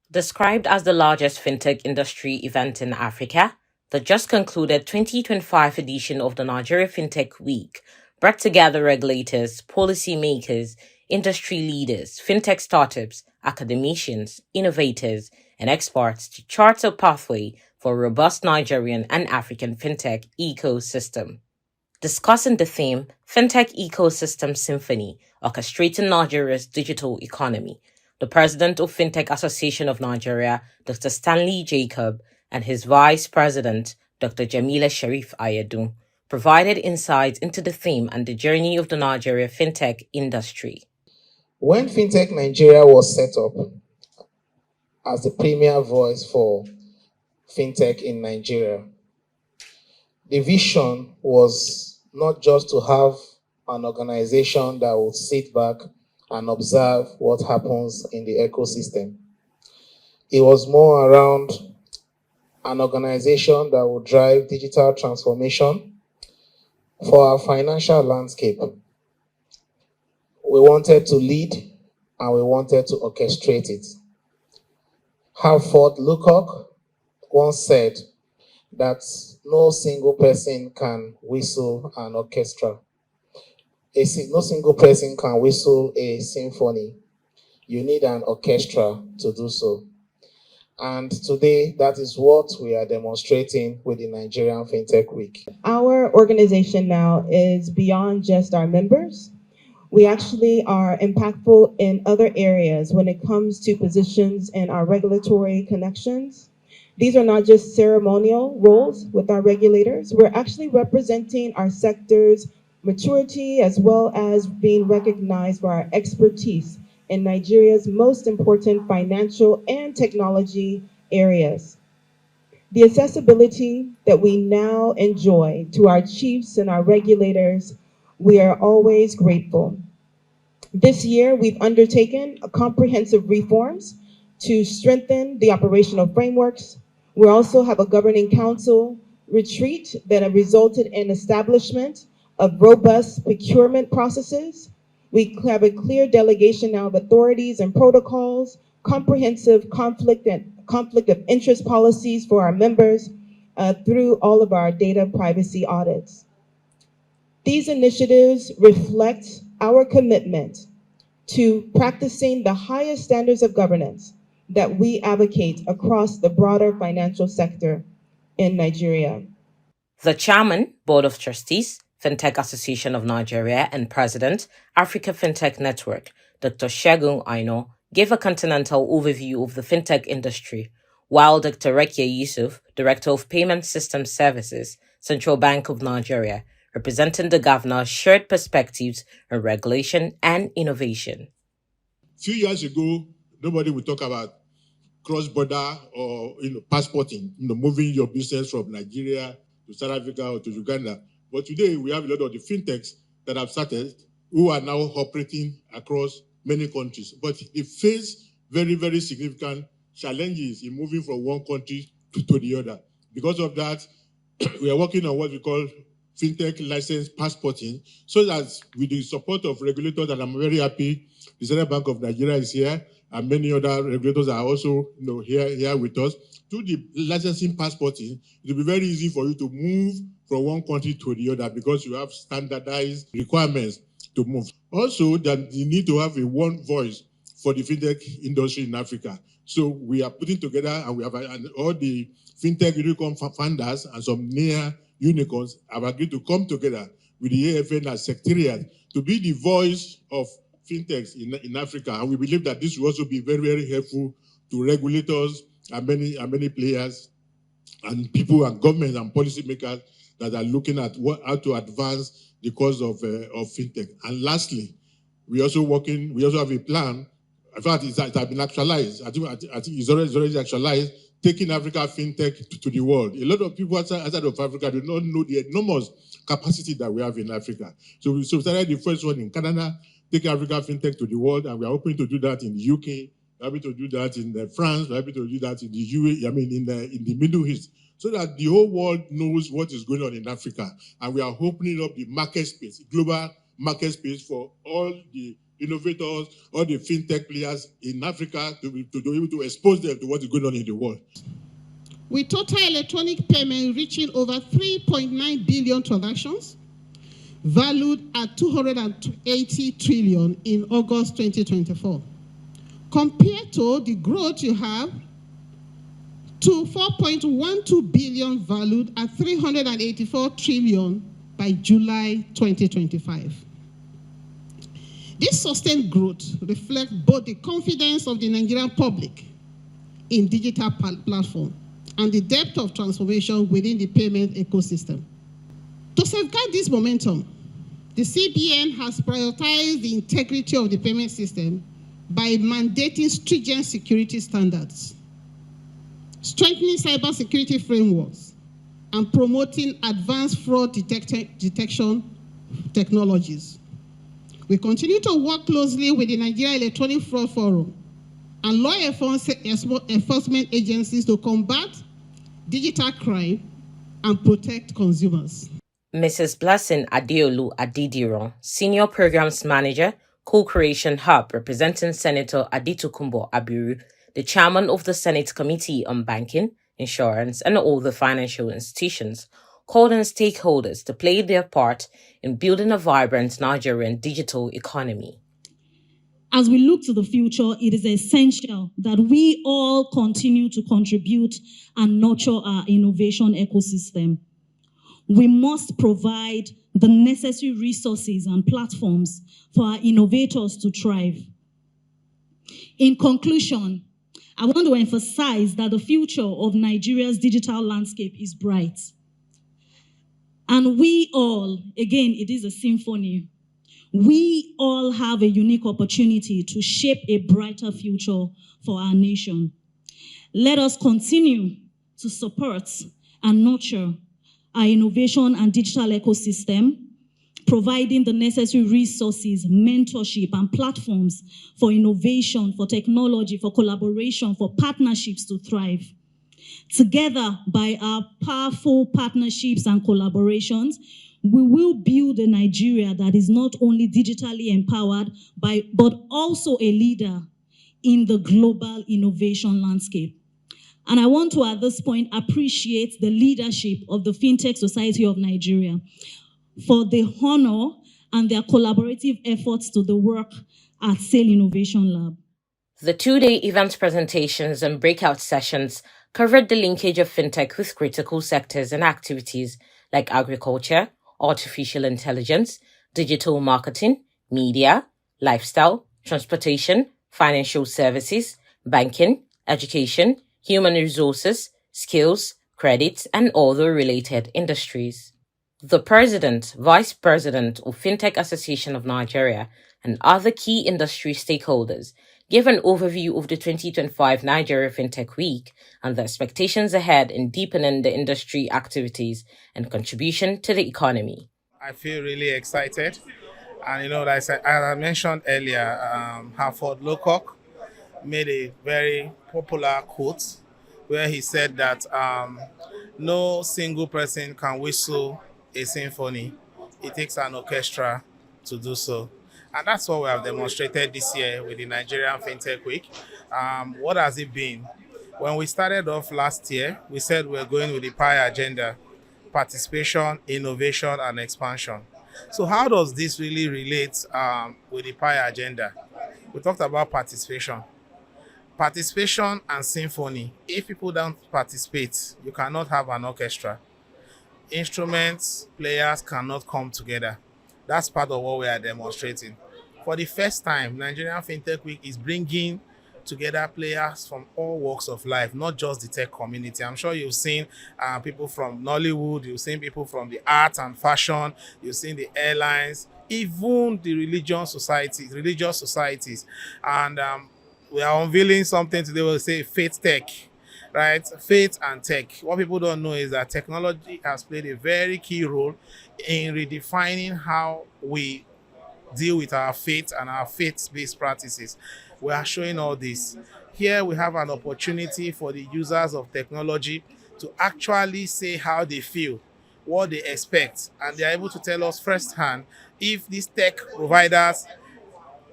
Described as the largest fintech industry event in Africa, the just concluded 2025 edition of the Nigeria Fintech Week brought together regulators, policymakers, industry leaders, fintech startups, academicians, innovators, and experts to chart a pathway for a robust Nigerian and African fintech ecosystem. Discussing the theme Fintech Ecosystem Symphony, Orchestrating Nigeria's Digital Economy, the president of Fintech Association of Nigeria, Dr. Stanley Jacob, and his vice president, Dr. Jameelah Sharrief-Ayedun, provided insights into the theme and the journey of the Nigeria fintech industry. When Fintech Nigeria was set up as the premier voice for fintech in Nigeria, the vision was not just to have an organization that would sit back and observe what happens in the ecosystem. It was more around an organization that would drive digital transformation for our financial landscape. We wanted to lead and we wanted to orchestrate it. Hartford Lucock once said that no single person can whistle an orchestra. No single person can whistle a symphony. You need an orchestra to do so. And today, that is what we are demonstrating with the Nigerian Fintech Week. Our organization now is beyond just our members. We actually are impactful in other areas when it comes to positions and our regulatory connections. These are not just ceremonial roles with our regulators. We're actually representing our sector's maturity as well as being recognized for our expertise in Nigeria's most important financial and technology areas. The accessibility that we now enjoy to our chiefs and our regulators, we are always grateful. This year, we've undertaken comprehensive reforms to strengthen the operational frameworks. We also have a governing council retreat that have resulted in establishment of robust procurement processes. We have a clear delegation now of authorities and protocols, comprehensive conflict of interest policies for our members through all of our data privacy audits. These initiatives reflect our commitment to practicing the highest standards of governance that we advocate across the broader financial sector in Nigeria. The chairman, Board of Trustees, Fintech Association of Nigeria, and President, Africa Fintech Network, Dr. Segun Aino, gave a continental overview of the fintech industry, while Dr. Rekia Yusuf, Director of Payment System Services, Central Bank of Nigeria, representing the governor, shared perspectives on regulation and innovation. A few years ago, nobody would talk about cross-border or passporting, moving your business from Nigeria to South Africa or to Uganda. But today, we have a lot of the fintechs that have started who are now operating across many countries. But they face very, very significant challenges in moving from one country to the other. Because of that, we are working on what we call fintech license passporting, so that with the support of regulators, and I'm very happy the Central Bank of Nigeria is here, and many other regulators are also here with us. Through the licensing passporting, it will be very easy for you to move from one country to the other because you have standardized requirements to move. Also, that you need to have a one voice for the fintech industry in Africa. So we are putting together, and we have all the fintech unicorn founders and some near unicorns have agreed to come together with the AFN as secretariat to be the voice of fintechs in Africa. And we believe that this will also be very, very helpful to regulators and many players and people and governments and policymakers that are looking at how to advance the cause of fintech. And lastly, we also have a plan. In fact, it has been actualized. I think it's already actualized, taking Africa Fintech to the world. A lot of people outside of Africa do not know the enormous capacity that we have in Africa. So we started the first one in Canada, taking Africa Fintech to the world, and we are hoping to do that in the UK, we're happy to do that in France, we're happy to do that in the UAE, in the Middle East, so that the whole world knows what is going on in Africa. And we are opening up the market space, global market space for all the innovators, all the fintech players in Africa to be able to expose them to what is going on in the world. With total electronic payment reaching over 3.9 billion transactions, valued at 280 trillion in August 2024. Compared to the growth you have to 4.12 billion valued at 384 trillion by July 2025. This sustained growth reflects both the confidence of the Nigerian public in digital platform and the depth of transformation within the payment ecosystem. To safeguard this momentum, the CBN has prioritized the integrity of the payment system by mandating stringent security standards, strengthening cybersecurity frameworks, and promoting advanced fraud detection technologies. We continue to work closely with the Nigeria Electronic Fraud Forum and law enforcement agencies to combat digital crime and protect consumers. Mrs. Blessing Adeolu Adidiron, Senior Programs Manager, Co-Creation Hub, representing Senator Adetokunbo Abiru, the Chairman of the Senate Committee on Banking, Insurance, and all the financial institutions, called on stakeholders to play their part in building a vibrant Nigerian digital economy. As we look to the future, it is essential that we all continue to contribute and nurture our innovation ecosystem. We must provide the necessary resources and platforms for our innovators to thrive. In conclusion, I want to emphasize that the future of Nigeria's digital landscape is bright. And we all, again, it is a symphony. We all have a unique opportunity to shape a brighter future for our nation. Let us continue to support and nurture our innovation and digital ecosystem, providing the necessary resources, mentorship, and platforms for innovation, for technology, for collaboration, for partnerships to thrive. Together, by our powerful partnerships and collaborations, we will build a Nigeria that is not only digitally empowered, but also a leader in the global innovation landscape. And I want to, at this point, appreciate the leadership of the Fintech Society of Nigeria for the honor and their collaborative efforts to the work at SAIL Innovation Lab. The two-day event presentations and breakout sessions covered the linkage of fintech with critical sectors and activities like agriculture, artificial intelligence, digital marketing, media, lifestyle, transportation, financial services, banking, education, human resources, skills, credit, and other related industries. The President, Vice President of Fintech Association of Nigeria, and other key industry stakeholders gave an overview of the 2025 Nigeria Fintech Week and the expectations ahead in deepening the industry activities and contribution to the economy. I feel really excited. And as I mentioned earlier, Harford Locock made a very popular quote where he said that no single person can whistle a symphony. It takes an orchestra to do so. And that's what we have demonstrated this year with the Nigerian Fintech Week. What has it been? When we started off last year, we said we were going with the PI agenda: participation, innovation, and expansion. So how does this really relate with the PI agenda? We talked about participation. Participation and symphony. If people don't participate, you cannot have an orchestra. Instruments, players cannot come together. That's part of what we are demonstrating. For the first time, Nigerian Fintech Week is bringing together players from all walks of life, not just the tech community. I'm sure you've seen people from Nollywood, you've seen people from the arts and fashion, you've seen the airlines, even the religious societies. And we are unveiling something today. We'll say faith tech, right? Faith and tech. What people don't know is that technology has played a very key role in redefining how we deal with our faith and our faith-based practices. We are showing all this. Here we have an opportunity for the users of technology to actually say how they feel, what they expect, and they are able to tell us firsthand if these tech providers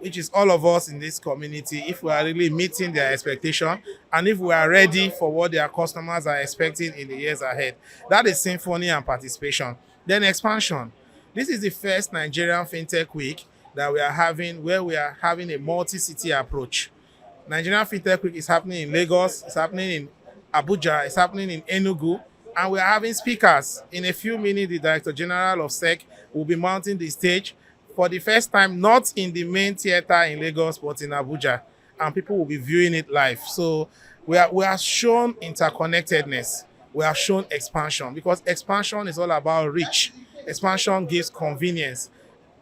which is all of us in this community, if we are really meeting their expectation and if we are ready for what their customers are expecting in the years ahead. That is Symphony and participation. Then expansion. This is the first Nigerian Fintech Week that we are having, where we are having a multi-city approach. Nigerian Fintech Week is happening in Lagos, it's happening in Abuja, it's happening in Enugu, and we are having speakers. In a few minutes, the Director General of SEC will be mounting the stage for the first time, not in the main theater in Lagos, but in Abuja, and people will be viewing it live. So we are shown interconnectedness, we are shown expansion, because expansion is all about reach. Expansion gives convenience.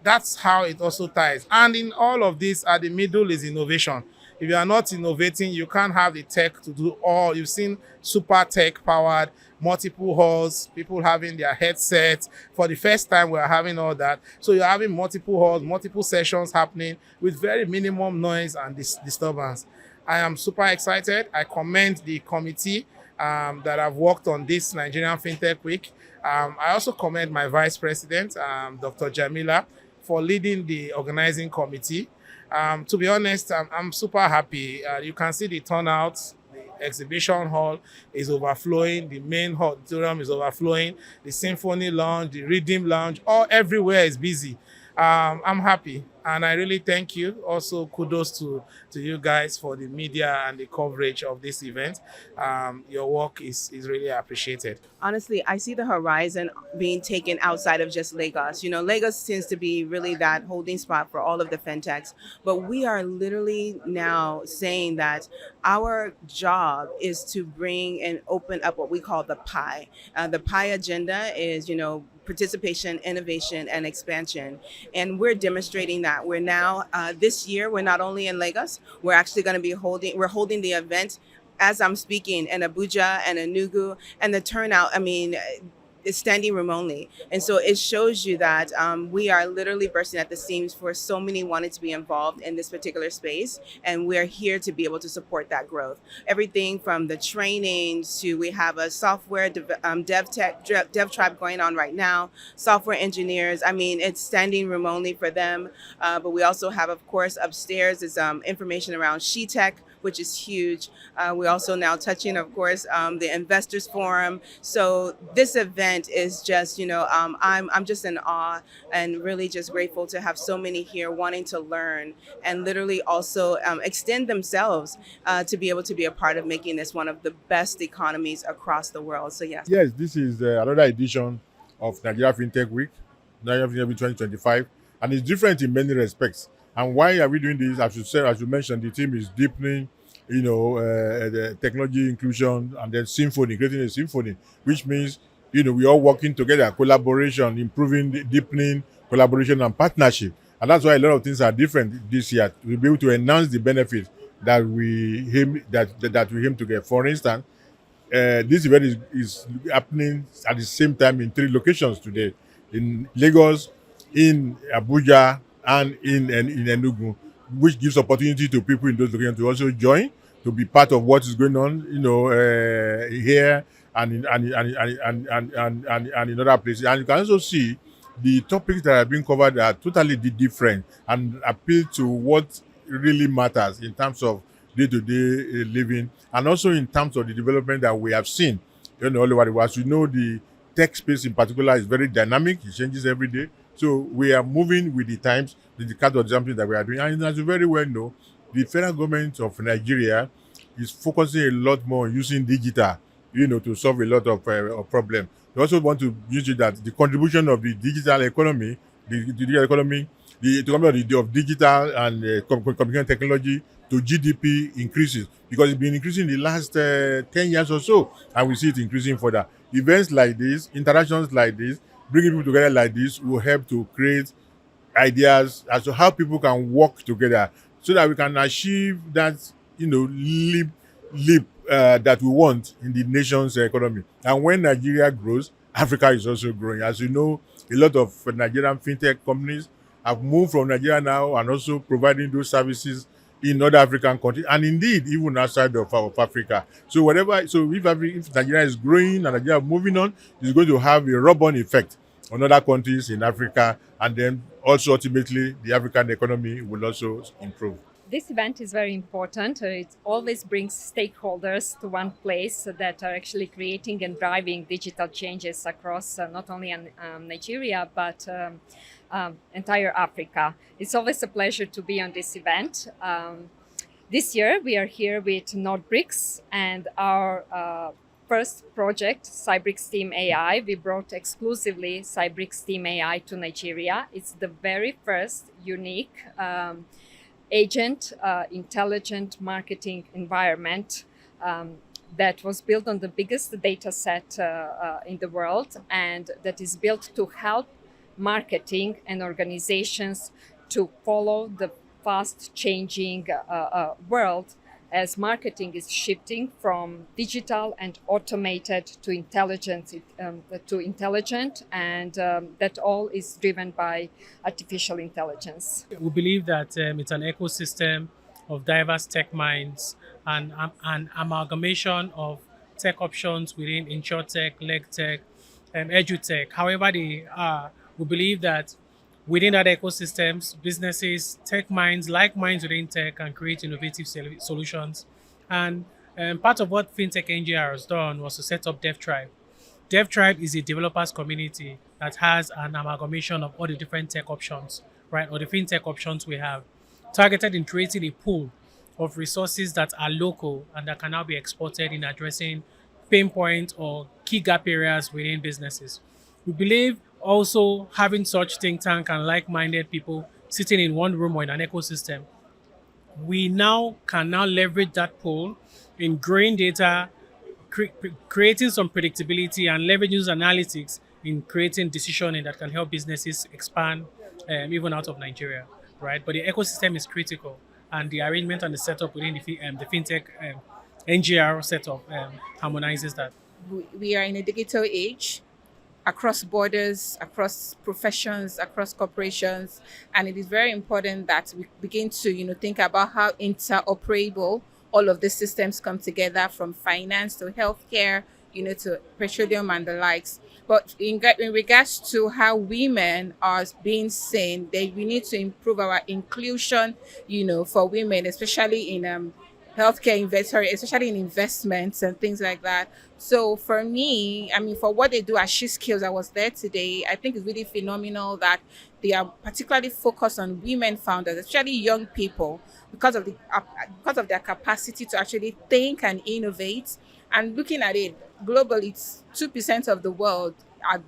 That's how it also ties. And in all of this, at the middle is innovation. If you are not innovating, you can't have the tech to do all. You've seen super tech powered, multiple halls, people having their headsets. For the first time, we're having all that. So you're having multiple halls, multiple sessions happening with very minimum noise and disturbance. I am super excited. I commend the committee that have worked on this Nigerian Fintech Week. I also commend my Vice President, Dr. Jameelah, for leading the organizing committee. To be honest, I'm super happy. You can see the turnout. The exhibition hall is overflowing. The main auditorium is overflowing. The Symphony Lounge, the Redeem Lounge, everywhere is busy. I'm happy, and I really thank you. Also, kudos to you guys for the media and the coverage of this event. Your work is really appreciated. Honestly, I see the horizon being taken outside of just Lagos. You know, Lagos tends to be really that holding spot for all of the fintechs, but we are literally now saying that our job is to bring and open up what we call the pie. The pie agenda is, participation, innovation, and expansion. And we're demonstrating that. We're now, this year, we're not only in Lagos, we're actually going to be holding the event as I'm speaking in Abuja and Enugu, and the turnout, is standing room only. And so it shows you that we are literally bursting at the seams for so many wanting to be involved in this particular space. And we're here to be able to support that growth. Everything from the training to, we have a software dev tribe going on right now, software engineers. It's standing room only for them. But we also have, of course, upstairs is information around SheTech, which is huge. We're also now touching, of course, the Investors Forum. So this event is just, I'm just in awe and really just grateful to have so many here wanting to learn and literally also extend themselves to be able to be a part of making this one of the best economies across the world. So yes. Yes, this is another edition of Nigeria Fintech Week, Nigeria Fintech Week 2025, and it's different in many respects. And why are we doing this? As you mentioned, the team is deepening, the technology inclusion, and then symphony, creating a symphony, which means, we all working together, collaboration, improving, deepening collaboration and partnership. And that's why a lot of things are different this year. We'll be able to enhance the benefits that we aim to get. For instance, this event is happening at the same time in 3 locations today: in Lagos, in Abuja, and in Enugu, which gives opportunity to people in those locations to also join, to be part of what is going on, here and in other places. And you can also see the topics that are being covered are totally different and appeal to what really matters in terms of day-to-day living, and also in terms of the development that we have seen, all over the world. As you know, the tech space in particular is very dynamic. It changes every day. So we are moving with the times, the kind of something that we are doing. And as you very well know, the federal government of Nigeria is focusing a lot more on using digital, to solve a lot of problems. We also want to use it that the contribution of the digital economy, the economy of digital and communication technology to GDP increases, because it's been increasing in the last 10 years or so, and we see it increasing further. Events like this, interactions like this, bringing people together like this will help to create ideas as to how people can work together so that we can achieve that, leap that we want in the nation's economy. And when Nigeria grows, Africa is also growing. As you know, a lot of Nigerian fintech companies have moved from Nigeria now and also providing those services in other African countries, and indeed even outside of Africa. So if Nigeria is growing and Nigeria is moving on, it's going to have a rub-on effect on other countries in Africa, and then also ultimately the African economy will also improve. This event is very important. It always brings stakeholders to one place that are actually creating and driving digital changes across not only Nigeria, but entire Africa. It's always a pleasure to be on this event. This year, we are here with Nordbrix and our first project, Cybrix Team AI. We brought exclusively Cybrix Team AI to Nigeria. It's the very first unique agent, intelligent marketing environment that was built on the biggest data set in the world, and that is built to help marketing and organizations to follow the fast changing world, as marketing is shifting from digital and automated to intelligent, and that all is driven by artificial intelligence. We believe that it's an ecosystem of diverse tech minds and an amalgamation of tech options within insurtech, legtech, edutech, however they are. We believe that within that ecosystems, businesses, tech minds, like minds within tech, can create innovative solutions. And part of what Fintech NGR has done was to set up DevTribe. DevTribe is a developers community that has an amalgamation of all the different tech options, right, or the fintech options we have, targeted in creating a pool of resources that are local and that can now be exported in addressing pain points or key gap areas within businesses. We believe also having such think tank and like-minded people sitting in one room or in an ecosystem, we can now leverage that pool in growing data, creating some predictability, and leveraging analytics in creating decisioning that can help businesses expand even out of Nigeria, right? But the ecosystem is critical, and the arrangement and the setup within the fintech NGR setup harmonizes that. We are in a digital age, across borders, across professions, across corporations, and it is very important that we begin to think about how interoperable all of the systems come together, from finance to healthcare, to petroleum and the likes. But in regards to how women are being seen, we need to improve our inclusion, for women, especially in healthcare especially in investments and things like that. So for me, for what they do at She Skills, I was there today. I think it's really phenomenal that they are particularly focused on women founders, especially young people, because of their capacity to actually think and innovate. And looking at it globally, it's 2% of the world are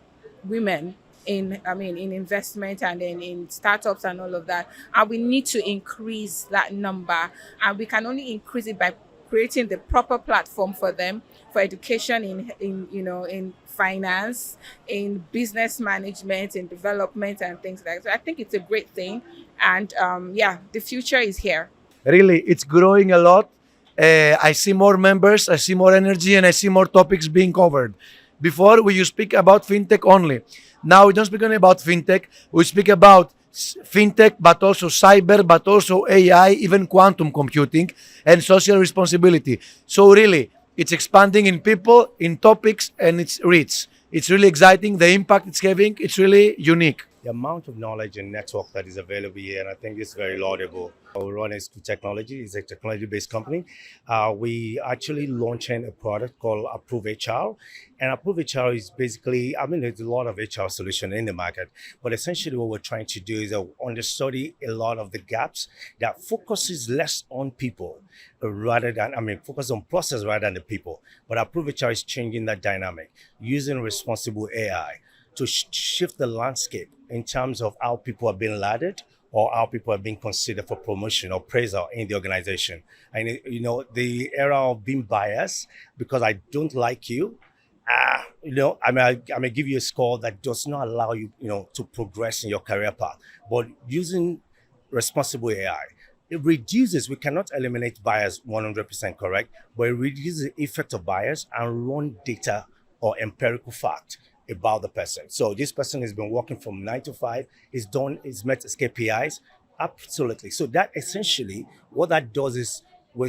women in investment and in startups and all of that. And we need to increase that number. And we can only increase it by creating the proper platform for them, for education in finance, in business management, in development and things like that. So I think it's a great thing. And the future is here. Really, it's growing a lot. I see more members, I see more energy, and I see more topics being covered. Before, we used to speak about fintech only. Now we don't speak only about fintech. We speak about fintech, but also cyber, but also AI, even quantum computing, and social responsibility. So really, it's expanding in people, in topics, and it's rich. It's really exciting. The impact it's having, it's really unique. The amount of knowledge and network that is available here, and I think it's very laudable. We run School Technology. It's a technology-based company. We actually launching a product called Approve HR. And Approve HR is basically, there's a lot of HR solution in the market, but essentially what we're trying to do is understudy a lot of the gaps that focuses less on people rather than, focus on process rather than the people. But Approve HR is changing that dynamic using responsible AI to shift the landscape in terms of how people are being laddered or how people are being considered for promotion or appraisal in the organization. And the era of being biased because I don't like you, I may give you a score that does not allow you, to progress in your career path. But using responsible AI, it reduces, we cannot eliminate bias 100% correct, but it reduces the effect of bias and run data or empirical fact about the person. So this person has been working from 9 to 5, he's met his KPIs, absolutely. So that essentially, what that does is we're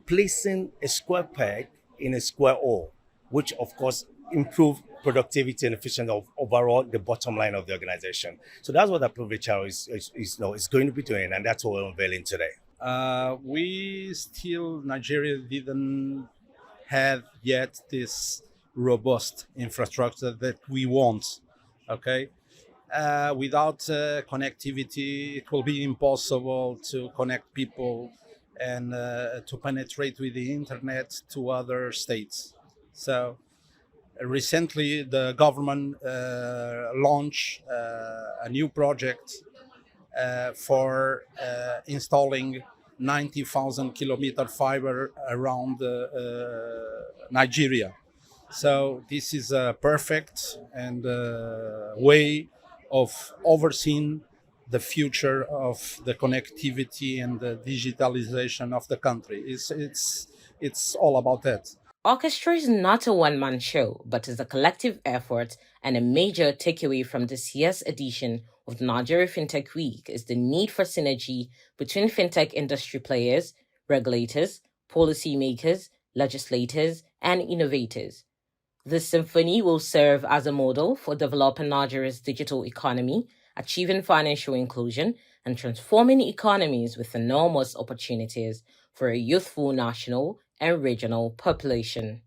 placing a square peg in a square hole, which of course improve productivity and efficiency of overall the bottom line of the organization. So that's what Approve HR is going to be doing, and that's what we're unveiling today. Nigeria didn't have yet this robust infrastructure that we want. Okay, without connectivity, it will be impossible to connect people and to penetrate with the internet to other states. So recently, the government launched a new project for installing 90,000 kilometer fiber around Nigeria. So this is a perfect and way of overseeing the future of the connectivity and the digitalization of the country. It's all about that. Orchestrate is not a one-man show, but is a collective effort, and a major takeaway from this year's edition of the Nigeria Fintech Week is the need for synergy between fintech industry players, regulators, policymakers, legislators, and innovators. This symphony will serve as a model for developing Nigeria's digital economy, achieving financial inclusion, and transforming economies with enormous opportunities for a youthful national and regional population.